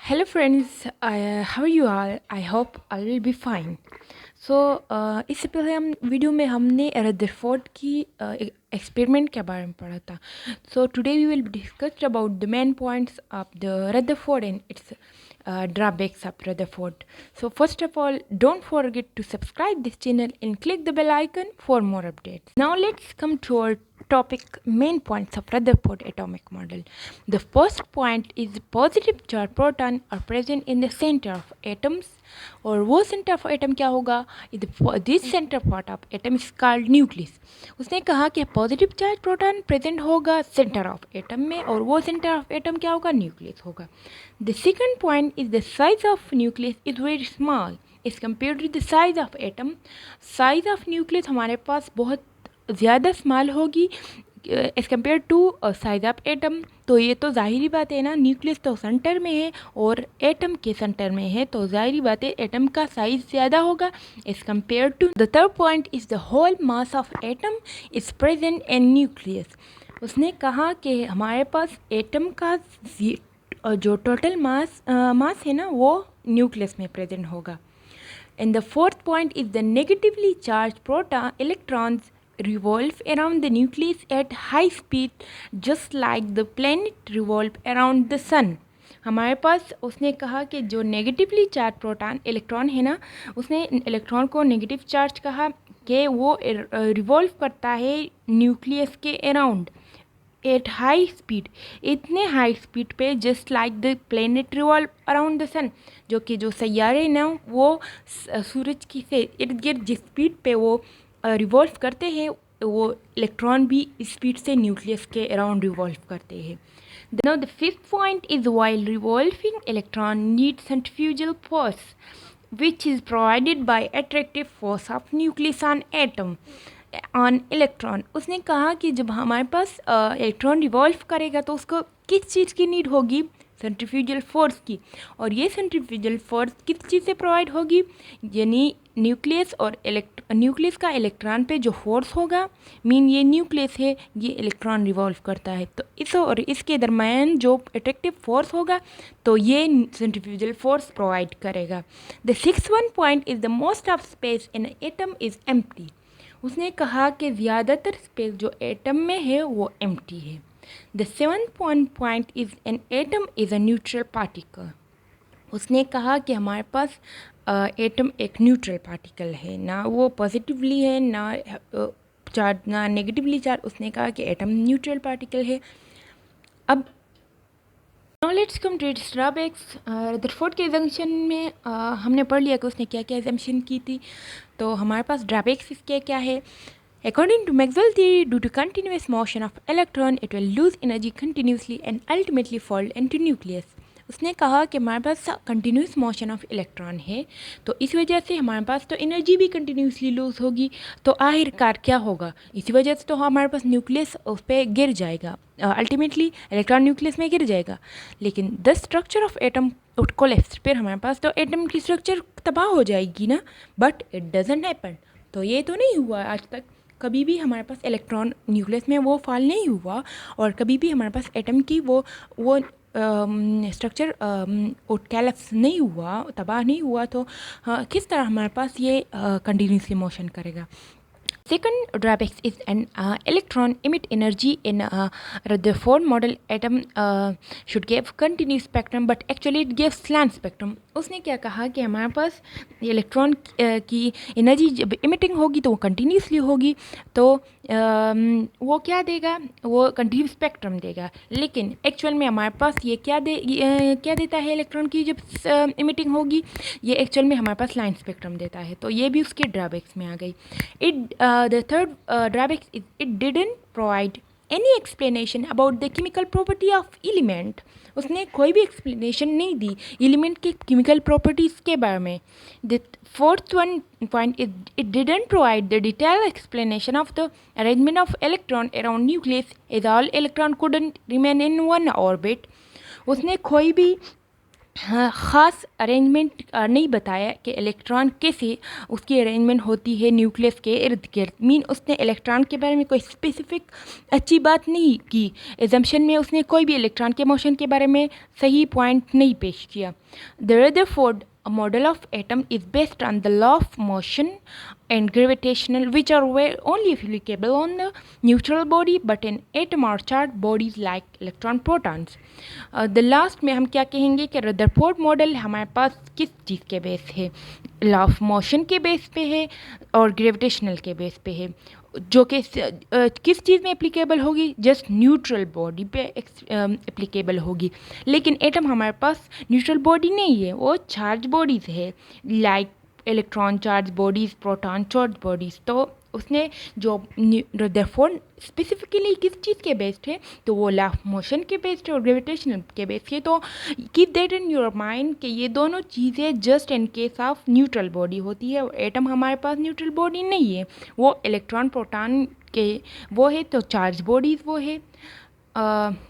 Hello friends, how are you all? I hope I will be fine. इससे पहले हम video में हमने रदरफोर्ड की एक्सपेरिमेंट के बारे में पढ़ा था. Today we will discuss about the main points of the Rutherford and its drawbacks of Rutherford. So first of all, don't forget to subscribe this channel and click the bell icon for more updates. Now let's come to our topic, main points of Rutherford atomic model. The first point is positive charge proton are present in the center of atoms. और वो centre of atom क्या होगा? This centre part of atom is called nucleus. उसने कहा कि positive charge proton present होगा centre of atom में और वो सेंटर ऑफ एटम क्या होगा? न्यूक्लियस होगा. The second point is the size of nucleus is very small is compare to the size of atom. Size of nucleus हमारे पास बहुत ज़्यादा स्मॉल होगी as compare to size of atom. तो ये तो ज़ाहिरी बात है ना, न्यूक्लियस तो सेंटर में है और एटम के सेंटर में है, तो ज़ाहिरी बात है एटम का साइज ज़्यादा होगा as compare to. The third point is the whole mass of atom is present in nucleus. उसने कहा कि हमारे पास एटम का जो टोटल मास है ना वो न्यूक्लियस में प्रेजेंट होगा. And the fourth point is the negatively charged proton electrons revolve around the nucleus at high speed just like the planet revolve around the sun. हमारे पास उसने कहा कि जो नेगेटिवली चार्ज प्रोटॉन इलेक्ट्रॉन है ना, उसने इलेक्ट्रॉन को नेगेटिव चार्ज कहा कि वो रिवॉल्व करता है न्यूक्लियस के अराउंड एट हाई स्पीड, इतने हाई स्पीड पे just like the planet revolve around the sun. जो कि जो सैयारे ना वो सूरज की से इर्द गिर्द जिस स्पीड पे वो रिवॉल्व करते हैं वो इलेक्ट्रॉन भी इस स्पीड से न्यूक्लियस के अराउंड रिवॉल्व करते हैं. Now the fifth point is while revolving electron need centrifugal force which is provided by attractive force of nucleus on atom on electron. उसने कहा कि जब हमारे पास इलेक्ट्रॉन रिवॉल्व करेगा तो उसको किस चीज़ की नीड होगी? सेंट्रीफ्यूजल फोर्स की. और ये सेंट्रीफ्यूजल फोर्स किस चीज़ से प्रोवाइड होगी? यानी न्यूक्लियस और न्यूक्लियस का इलेक्ट्रॉन पे जो फोर्स होगा, मीन ये न्यूक्लियस है, ये इलेक्ट्रॉन रिवॉल्व करता है, तो इस और इसके दरमियान जो अट्रैक्टिव फोर्स होगा तो ये सेंट्रीफ्यूजल फोर्स प्रोवाइड करेगा. The sixth one point is the most of space in atom is empty. उसने कहा कि ज़्यादातर स्पेस जो एटम में है वो एम्प्टी है. The seventh point is an atom is a neutral particle. उसने कहा कि हमारे पास एटम एक न्यूट्रल पार्टिकल है, ना वो पॉजिटिवली है ना चार्ज ना नेगेटिवली चार्ज. उसने कहा कि एटम न्यूट्रल पार्टिकल है. अब now let's come to its drawbacks. Rutherford के एजम्पशन में हमने पढ़ लिया कि उसने क्या क्या एजम्पशन की थी. तो हमारे पास ड्रॉबैक्स इसके क्या है? According to Maxwell theory, due to continuous motion of electron, it will lose energy continuously and ultimately fall into nucleus. उसने कहा कि हमारे पास कंटिन्यूस मोशन ऑफ इलेक्ट्रॉन है, तो इस वजह से हमारे पास तो एनर्जी भी कंटिन्यूसली लूज़ होगी. तो आखिरकार क्या होगा? इसी वजह से तो हमारे पास न्यूक्लियस उस पर गिर जाएगा, अल्टीमेटली इलेक्ट्रॉन न्यूक्लियस में गिर जाएगा. लेकिन द स्ट्रक्चर ऑफ एटम उट कोलैप्स, फिर हमारे पास तो एटम की स्ट्रक्चर तबाह हो जाएगी ना. But it doesn't happen. तो ये तो नहीं हुआ आज तक. कभी भी हमारे पास इलेक्ट्रॉन न्यूक्लियस में वो फॉल नहीं हुआ और कभी भी हमारे पास एटम की वो स्ट्रक्चर कोलैप्स नहीं हुआ, तबाह नहीं हुआ. तो किस तरह हमारे पास ये कंटिन्यूसली मोशन करेगा? Second drawback is an electron emit energy in Rutherford model atom should give continuous spectrum but actually it gives slant spectrum. उसने क्या कहा कि हमारे पास इलेक्ट्रॉन की एनर्जी जब इमिटिंग होगी तो वो कंटिन्यूसली होगी, तो वो क्या देगा? वो कंटिन्यूस स्पेक्ट्रम देगा. लेकिन एक्चुअल में हमारे पास ये क्या देता है इलेक्ट्रॉन की जब इमिटिंग होगी? ये एक्चुअल में हमारे पास लाइन स्पेक्ट्रम देता है. तो ये भी उसके ड्रॉबैक्स में आ गई. The third drawback is it didn't provide any explanation about the chemical property of element. उसने कोई भी explanation नहीं दी element के chemical properties के बारे में. The fourth one point is it didn't provide the detailed explanation of the arrangement of electron around nucleus as all electron couldn't remain in one orbit. उसने कोई भी ख़ास अरेंजमेंट नहीं बताया कि इलेक्ट्रॉन कैसे उसकी अरेंजमेंट होती है न्यूक्लियस के इर्द गिर्द। मीन उसने इलेक्ट्रॉन के बारे में कोई स्पेसिफिक अच्छी बात नहीं की। एजम्पशन में उसने कोई भी इलेक्ट्रॉन के मोशन के बारे में सही पॉइंट नहीं पेश किया। The Rutherford a model of atom is based on the law of motion and gravitational, which are only applicable on the neutral body, but in atom or charged bodies like electron protons. The last में हम क्या कहेंगे कि Rutherford model हमारे पास किस चीज़ के base है, law of motion के बेस पे है और ग्रेविटेशनल के बेस पे है, जो कि किस चीज़ में एप्लीकेबल होगी, जस्ट न्यूट्रल बॉडी पे एप्लीकेबल होगी। लेकिन एटम हमारे पास न्यूट्रल बॉडी नहीं है, वो चार्ज बॉडीज़ है, like electron charge bodies, proton charge bodies. तो उसने जो रदरफोर्ड स्पेसिफिकली किस चीज़ के बेस्ड है, तो वो लॉ ऑफ मोशन के बेस्ड है और ग्रेविटेशनल के बेस्ड है। तो keep that in your mind कि ये दोनों चीज़ें just in case of neutral body होती है। एटम हमारे पास न्यूट्रल बॉडी नहीं है, वो इलेक्ट्रॉन प्रोटॉन के वो है, तो चार्ज बॉडीज़ वो है।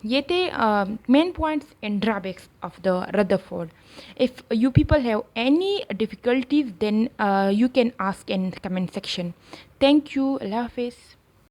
ये थे main points and drawbacks of the Rutherford. If you people have any difficulties, then you can ask in comment section. Thank you. Allah Hafiz.